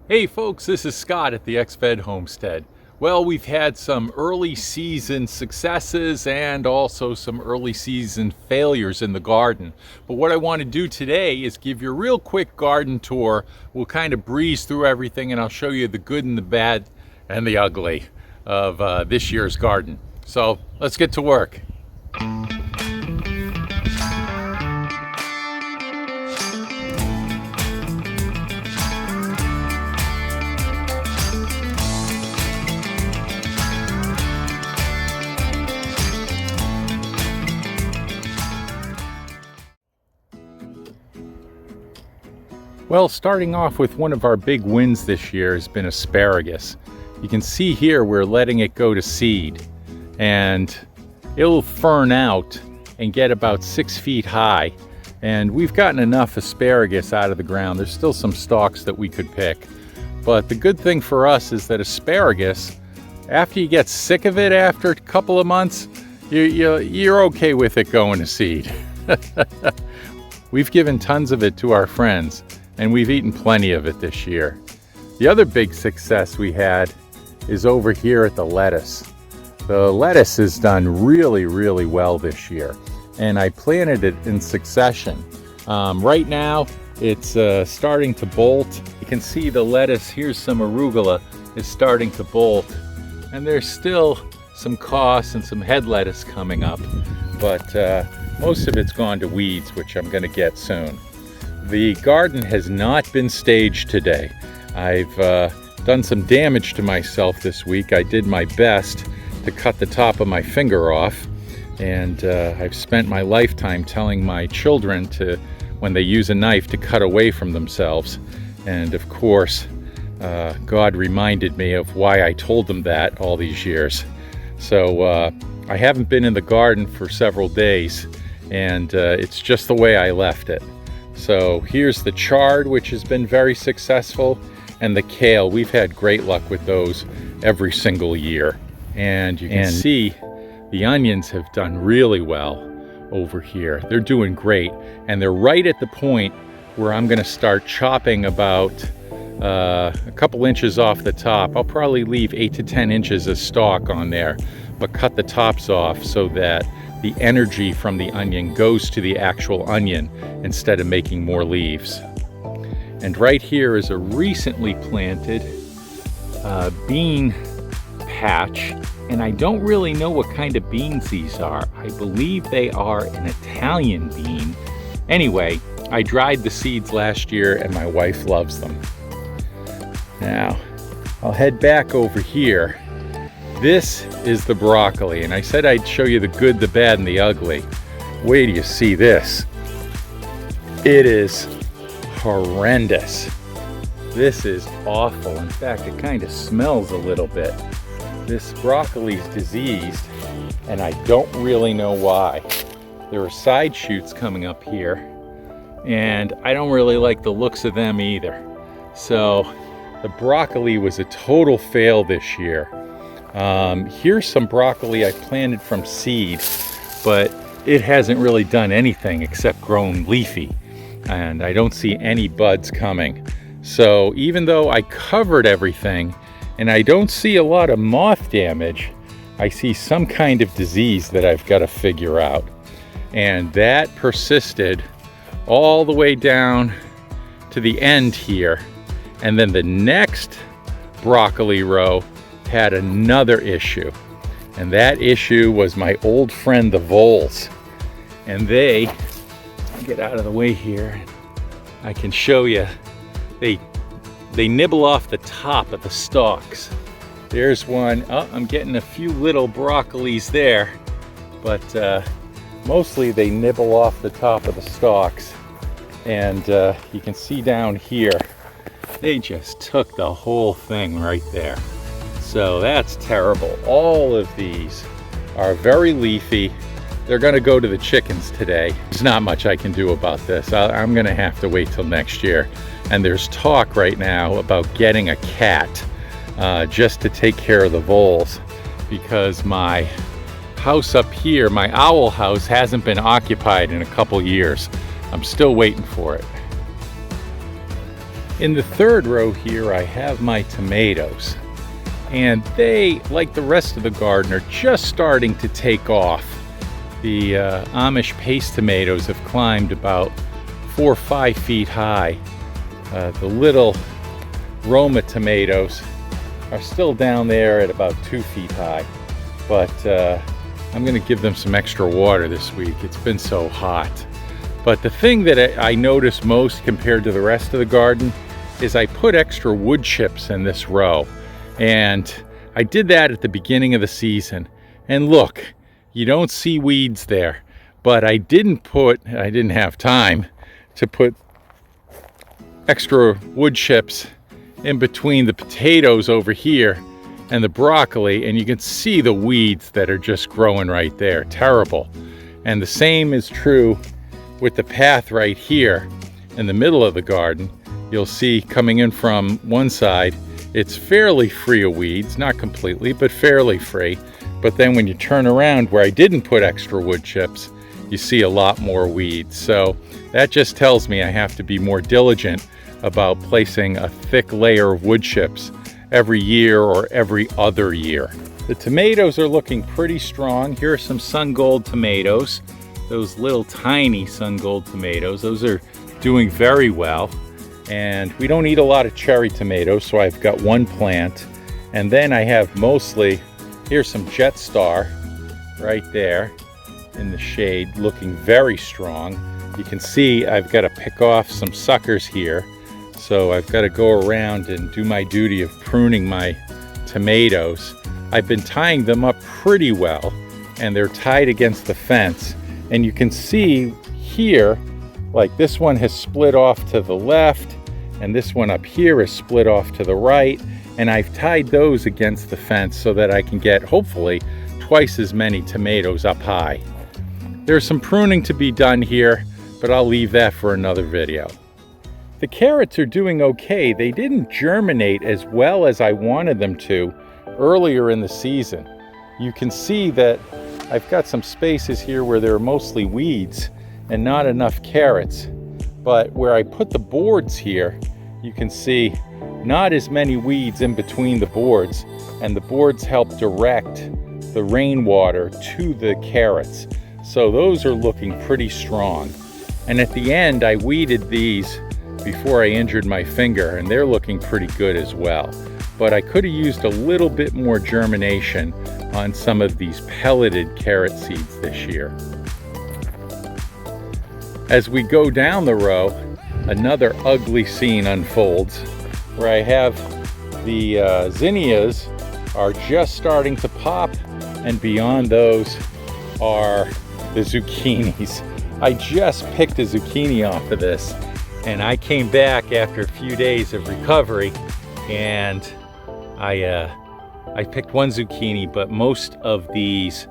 Hey folks, this is Scott at the XFed Homestead. Well, we've had some early season successes and also some early season failures in the garden. But what I want to do today is give you a real quick garden tour. We'll kind of breeze through everything and I'll show you the good and the bad and the ugly of this year's garden. So let's get to work. Well, starting off with one of our big wins this year has been asparagus. You can see here we're letting it go to seed and it'll fern out and get about 6 feet high. And we've gotten enough asparagus out of the ground. There's still some stalks that we could pick. But the good thing for us is that asparagus, after you get sick of it after a couple of months, you're okay with it going to seed. We've given tons of it to our friends, and we've eaten plenty of it this year. The other big success we had is over here at the lettuce. The lettuce has done really, really well this year, and I planted it in succession. Right now, it's starting to bolt. You can see the lettuce, here's some arugula, is starting to bolt, and there's still some coss and some head lettuce coming up, but most of it's gone to weeds, which I'm going to get soon. The garden has not been staged today. I've done some damage to myself this week. I did my best to cut the top of my finger off, and I've spent my lifetime telling my children to, when they use a knife, to cut away from themselves. And of course, God reminded me of why I told them that all these years. So I haven't been in the garden for several days, and it's just the way I left it. So here's the chard, which has been very successful, and the kale. We've had great luck with those every single year. And you can see the onions have done really well over here. They're doing great, and they're right at the point where I'm going to start chopping about a couple inches off the top. I'll probably leave 8 to 10 inches of stalk on there, but cut the tops off so that the energy from the onion goes to the actual onion instead of making more leaves. And right here is a recently planted bean patch, and I don't really know what kind of beans these are. I believe they are an Italian bean. Anyway, I dried the seeds last year and my wife loves them. Now, I'll head back over here. This is the broccoli, and I said I'd show you the good, the bad, and the ugly. Wait till you see this. It is horrendous. This is awful. In fact, it kind of smells a little bit. This broccoli's diseased, and I don't really know why. There are side shoots coming up here, and I don't really like the looks of them either. So the broccoli was a total fail this year. Here's some broccoli I planted from seed, but it hasn't really done anything except grown leafy, and I don't see any buds coming. So even though I covered everything and I don't see a lot of moth damage, I see some kind of disease that I've got to figure out. And that persisted all the way down to the end here. And then the next broccoli row had another issue, and that issue was my old friend the voles. And they, get out of the way here, I can show you, they nibble off the top of the stalks. There's one. Oh, I'm getting a few little broccolis there, but mostly they nibble off the top of the stalks. And you can see down here, they just took the whole thing right there. So that's terrible. All of these are very leafy. They're going to go to the chickens today. There's not much I can do about this. I'm going to have to wait till next year. And there's talk right now about getting a cat just to take care of the voles, because my house up here, my owl house, hasn't been occupied in a couple years. I'm still waiting for it. In the third row here, I have my tomatoes. And they, like the rest of the garden, are just starting to take off. The Amish paste tomatoes have climbed about 4 or 5 feet high. The little Roma tomatoes are still down there at about 2 feet high. But I'm going to give them some extra water this week. It's been so hot. But the thing that I notice most compared to the rest of the garden is I put extra wood chips in this row. And I did that at the beginning of the season. And look, you don't see weeds there. But I didn't have time to put extra wood chips in between the potatoes over here and the broccoli, and you can see the weeds that are just growing right there. Terrible. And the same is true with the path right here in the middle of the garden. You'll see coming in from one side, it's fairly free of weeds, not completely, but fairly free. But then when you turn around where I didn't put extra wood chips, you see a lot more weeds. So that just tells me I have to be more diligent about placing a thick layer of wood chips every year or every other year. The tomatoes are looking pretty strong. Here are some sun gold tomatoes. Those little tiny sun gold tomatoes, those are doing very well. And we don't eat a lot of cherry tomatoes, so I've got one plant. And then I have mostly, here's some Jet Star right there in the shade, looking very strong. You can see I've got to pick off some suckers here. So I've got to go around and do my duty of pruning my tomatoes. I've been tying them up pretty well, and they're tied against the fence. And you can see here, like this one has split off to the left, and this one up here is split off to the right. And I've tied those against the fence so that I can get, hopefully, twice as many tomatoes up high. There's some pruning to be done here, but I'll leave that for another video. The carrots are doing okay. They didn't germinate as well as I wanted them to earlier in the season. You can see that I've got some spaces here where there are mostly weeds and not enough carrots. But where I put the boards here, you can see not as many weeds in between the boards, and the boards help direct the rainwater to the carrots. So those are looking pretty strong. And at the end, I weeded these before I injured my finger, and they're looking pretty good as well. But I could have used a little bit more germination on some of these pelleted carrot seeds this year. As we go down the row, another ugly scene unfolds where I have the zinnias are just starting to pop, and beyond those are the zucchinis. I just picked a zucchini off of this, and I came back after a few days of recovery, and I picked one zucchini, but most of these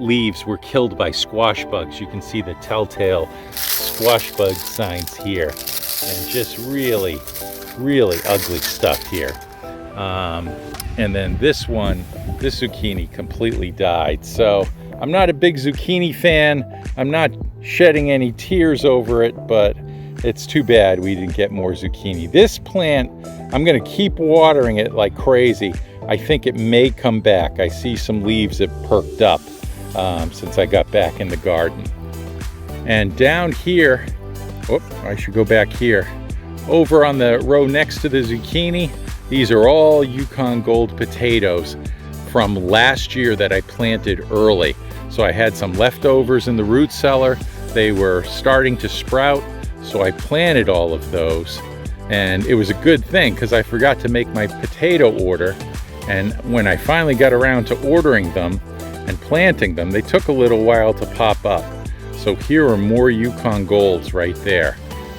leaves were killed by squash bugs. You can see the telltale squash bug signs here, and just really, really ugly stuff here. And then this zucchini completely died. So I'm not a big zucchini fan. I'm not shedding any tears over it, but it's too bad we didn't get more zucchini. This plant, I'm going to keep watering it like crazy. I think it may come back. I see some leaves have perked up since I got back in the garden. And down here, I should go back here. Over on the row next to the zucchini, these are all Yukon Gold potatoes from last year that I planted early. So I had some leftovers in the root cellar. They were starting to sprout, so I planted all of those. And it was a good thing because I forgot to make my potato order. And when I finally got around to ordering them and planting them, they took a little while to pop up. So here are more Yukon Golds right there.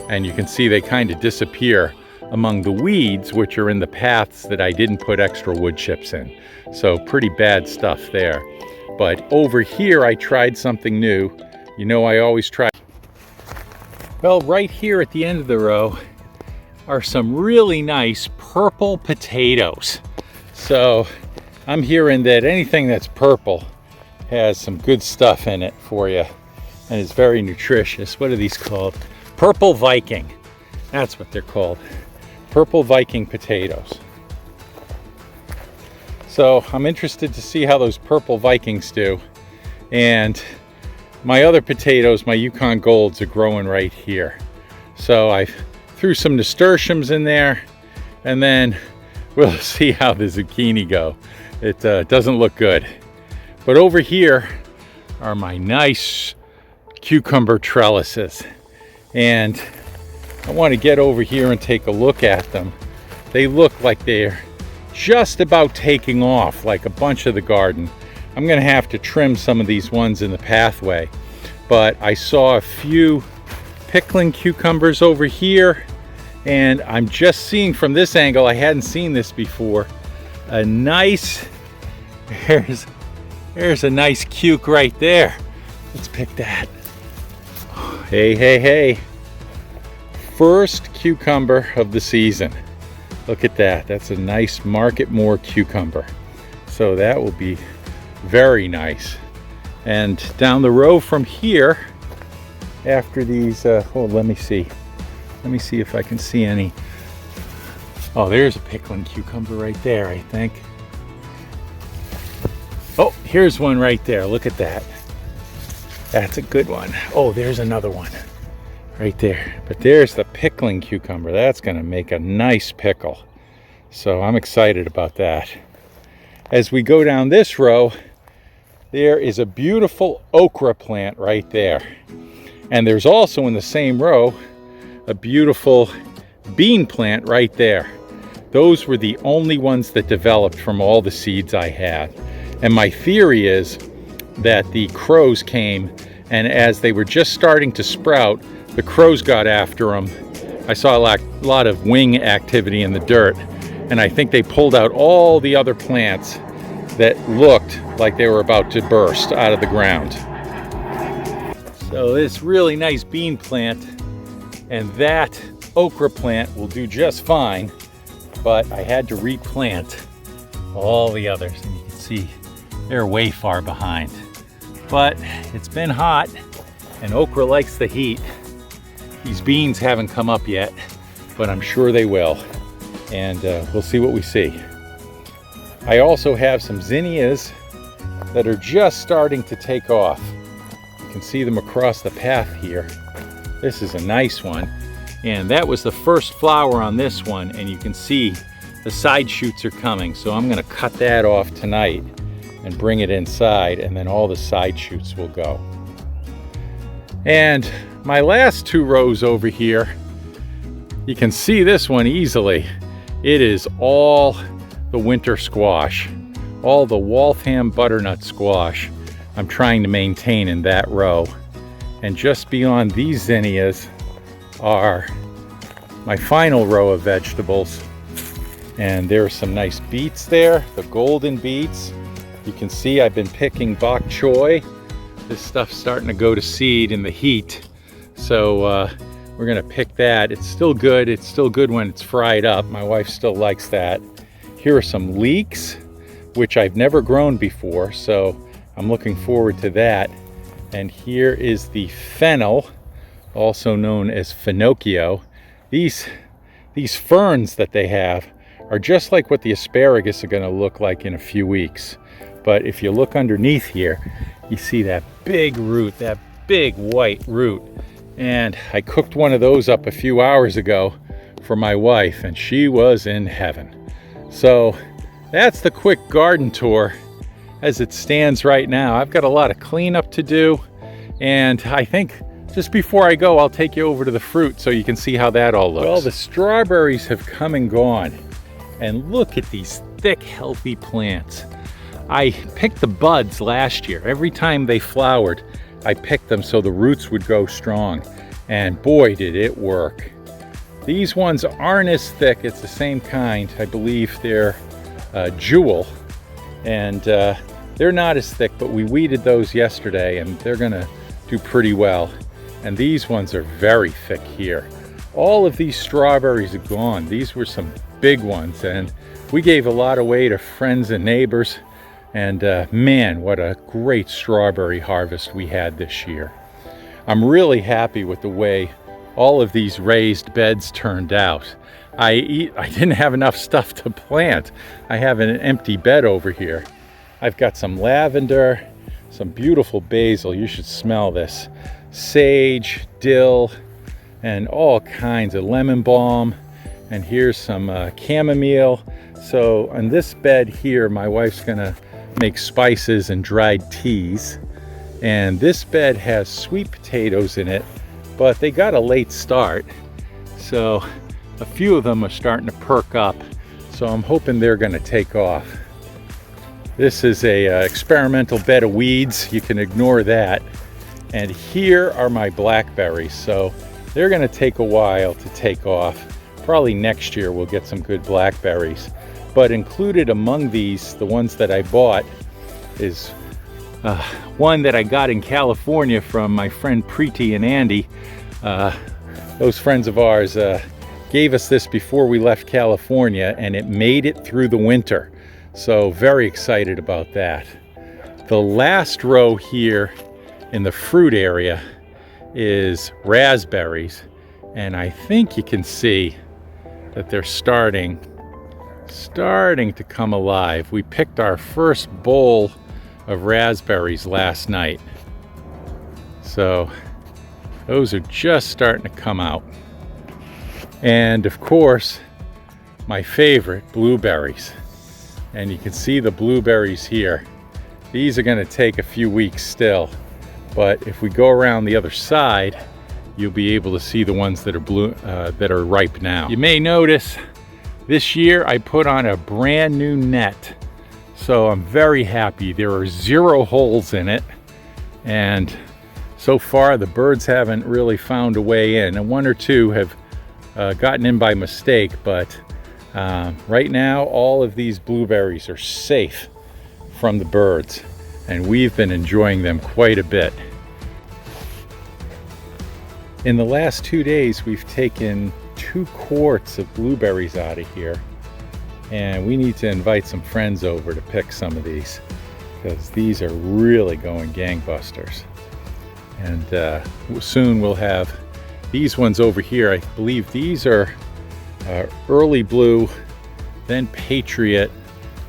And you can see they kind of disappear among the weeds, which are in the paths that I didn't put extra wood chips in. So pretty bad stuff there. But over here, I tried something new. You know, I always try. Well, right here at the end of the row are some really nice purple potatoes. So I'm hearing that anything that's purple has some good stuff in it for you, and it's very nutritious. What are these called? Purple Viking. That's what they're called. purple Viking potatoes. So I'm interested to see how those purple Vikings do. And my other potatoes, my Yukon Golds, are growing right here. So I threw some nasturtiums in there, and then we'll see how the zucchini go. It doesn't look good. But over here are my nice cucumber trellises. And I want to get over here and take a look at them. They look like they're just about taking off, like a bunch of the garden. I'm going to have to trim some of these ones in the pathway. But I saw a few pickling cucumbers over here, and I'm just seeing from this angle, I hadn't seen this before, a nice, there's a nice cuke right there. Let's pick that. Hey, hey, hey. First cucumber of the season. Look at that. That's a nice Market Moore cucumber. So that will be very nice. And down the row from here, after these, let me see. Let me see if I can see any. Oh, there's a pickling cucumber right there, I think. Oh, here's one right there. Look at that. That's a good one. Oh, there's another one right there. But there's the pickling cucumber. That's going to make a nice pickle. So I'm excited about that. As we go down this row, there is a beautiful okra plant right there. And there's also in the same row a beautiful bean plant right there. Those were the only ones that developed from all the seeds I had. And my theory is that the crows came, and as they were just starting to sprout, the crows got after them. I saw a lot of wing activity in the dirt, and I think they pulled out all the other plants that looked like they were about to burst out of the ground. So this really nice bean plant and that okra plant will do just fine, but I had to replant all the others, and you can see they're way far behind. But it's been hot, and okra likes the heat. These beans haven't come up yet, but I'm sure they will, and we'll see what we see. I also have some zinnias that are just starting to take off. You can see them across the path here. This is a nice one, and that was the first flower on this one, and you can see the side shoots are coming, so I'm going to cut that off tonight and bring it inside, and then all the side shoots will go. And my last two rows over here, you can see this one easily. It is all the winter squash, all the Waltham butternut squash I'm trying to maintain in that row. And just beyond these zinnias are my final row of vegetables. And there are some nice beets there, the golden beets. You can see I've been picking bok choy. This stuff's starting to go to seed in the heat. So we're gonna pick that. It's still good. It's still good when it's fried up. My wife still likes that. Here are some leeks, which I've never grown before, so I'm looking forward to that. And here is the fennel, also known as finocchio. These ferns that they have are just like what the asparagus are gonna look like in a few weeks. But if you look underneath here, you see that big root, that big white root. And I cooked one of those up a few hours ago for my wife, and she was in heaven. So that's the quick garden tour as it stands right now. I've got a lot of cleanup to do, and I think just before I go, I'll take you over to the fruit so you can see how that all looks. Well, the strawberries have come and gone, and look at these thick, healthy plants. I picked the buds last year. Every time they flowered, I picked them so the roots would go strong, and boy, did it work. These ones aren't as thick. It's the same kind. I believe they're Jewel, and they're not as thick, but we weeded those yesterday, and they're gonna do pretty well. And these ones are very thick here. All of these strawberries are gone. These were some big ones, and we gave a lot away to friends and neighbors. And man, what a great strawberry harvest we had this year. I'm really happy with the way all of these raised beds turned out. I didn't have enough stuff to plant. I have an empty bed over here. I've got some lavender, some beautiful basil. You should smell this. Sage, dill, and all kinds of lemon balm. And here's some chamomile. So on this bed here, my wife's gonna make spices and dried teas. And this bed has sweet potatoes in it, but they got a late start. So a few of them are starting to perk up. So I'm hoping they're gonna take off. This is a experimental bed of weeds. You can ignore that. And here are my blackberries. So they're gonna take a while to take off. Probably next year we'll get some good blackberries. But included among these, the ones that I bought, is one that I got in California from my friend Preeti and Andy. Those friends of ours gave us this before we left California, and it made it through the winter. So very excited about that. The last row here in the fruit area is raspberries, and I think you can see that they're starting to come alive. We picked our first bowl of raspberries last night, so those are just starting to come out. And of course, my favorite, blueberries. And you can see the blueberries here. These are going to take a few weeks still, but if we go around the other side, you'll be able to see the ones that are that are ripe now. You may notice this year I put on a brand new net, so I'm very happy. There are 0 holes in it, and so far the birds haven't really found a way in, and 1 or 2 have gotten in by mistake, but right now all of these blueberries are safe from the birds, and we've been enjoying them quite a bit. In the last 2 days, we've taken 2 quarts of blueberries out of here, and we need to invite some friends over to pick some of these, because these are really going gangbusters. And soon we'll have these ones over here. I believe these are early blue, then Patriot,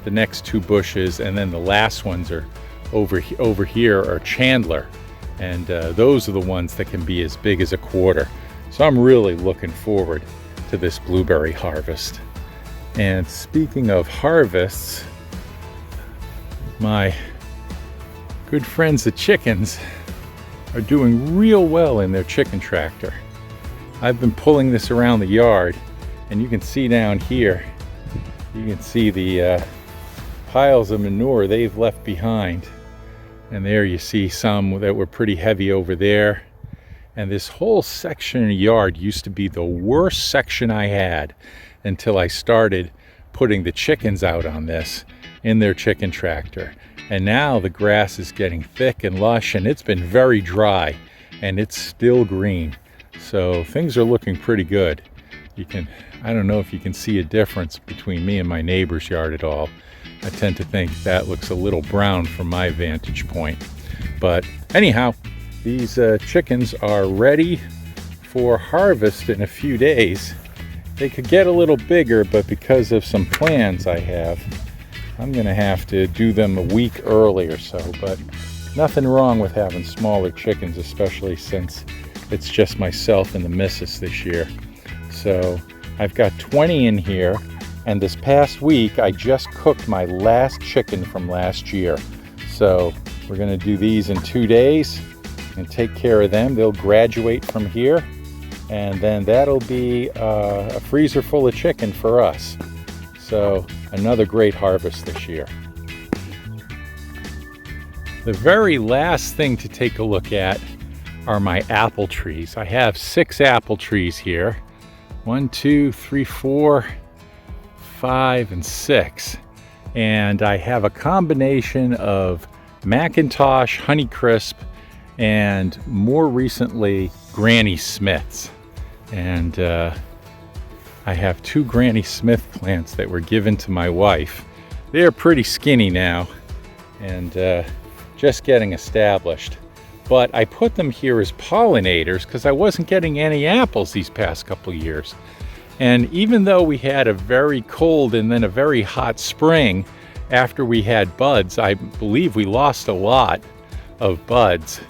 the next 2 bushes, and then the last ones are over here are Chandler. And those are the ones that can be as big as a quarter. So I'm really looking forward to this blueberry harvest. And speaking of harvests, my good friends the chickens are doing real well in their chicken tractor. I've been pulling this around the yard, and you can see down here, you can see the piles of manure they've left behind. And there you see some that were pretty heavy over there. And this whole section of the yard used to be the worst section I had until I started putting the chickens out on this in their chicken tractor. And now the grass is getting thick and lush, and it's been very dry, and it's still green. So things are looking pretty good. I don't know if you can see a difference between me and my neighbor's yard at all. I tend to think that looks a little brown from my vantage point. But anyhow, these chickens are ready for harvest in a few days. They could get a little bigger, but because of some plans I have, I'm gonna have to do them a week early or so. But nothing wrong with having smaller chickens, especially since it's just myself and the missus this year. So I've got 20 in here. And this past week, I just cooked my last chicken from last year. So we're gonna do these in 2 days and take care of them. They'll graduate from here, and then that'll be a freezer full of chicken for us. So another great harvest this year. The very last thing to take a look at are my apple trees. I have 6 apple trees here. 1, 2, 3, 4, 5, and 6. And I have a combination of Macintosh, Honeycrisp, and more recently Granny Smiths. And I have 2 Granny Smith plants that were given to my wife. They're pretty skinny now and just getting established. But I put them here as pollinators because I wasn't getting any apples these past couple years. And even though we had a very cold and then a very hot spring after we had buds, I believe we lost a lot of buds,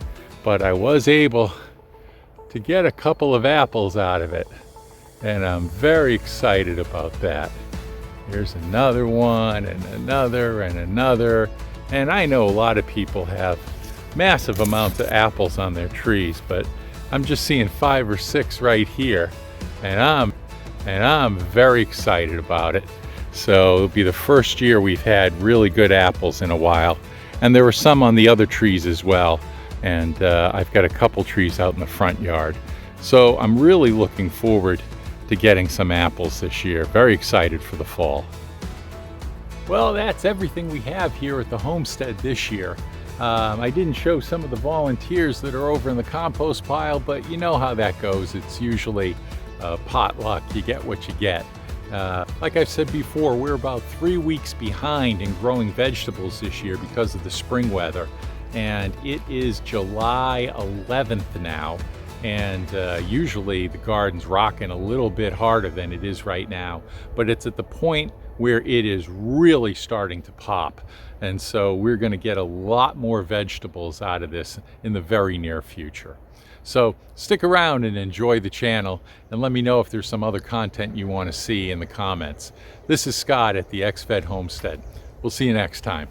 but I was able to get a couple of apples out of it. And I'm very excited about that. Here's another one, and another, and another. And I know a lot of people have massive amounts of apples on their trees, but I'm just seeing 5 or 6 right here. And I'm very excited about it. So it'll be the first year we've had really good apples in a while. And there were some on the other trees as well. And I've got a couple trees out in the front yard. So I'm really looking forward to getting some apples this year. Very excited for the fall. Well, that's everything we have here at the homestead this year. I didn't show some of the volunteers that are over in the compost pile, but you know how that goes. It's usually potluck. You get what you get. Like I've said before, we're about 3 weeks behind in growing vegetables this year because of the spring weather. And it is July 11th now. And usually the garden's rocking a little bit harder than it is right now, but it's at the point where it is really starting to pop. And so we're going to get a lot more vegetables out of this in the very near future. So stick around and enjoy the channel, and let me know if there's some other content you want to see in the comments. This is Scott at the XFed Homestead. We'll see you next time.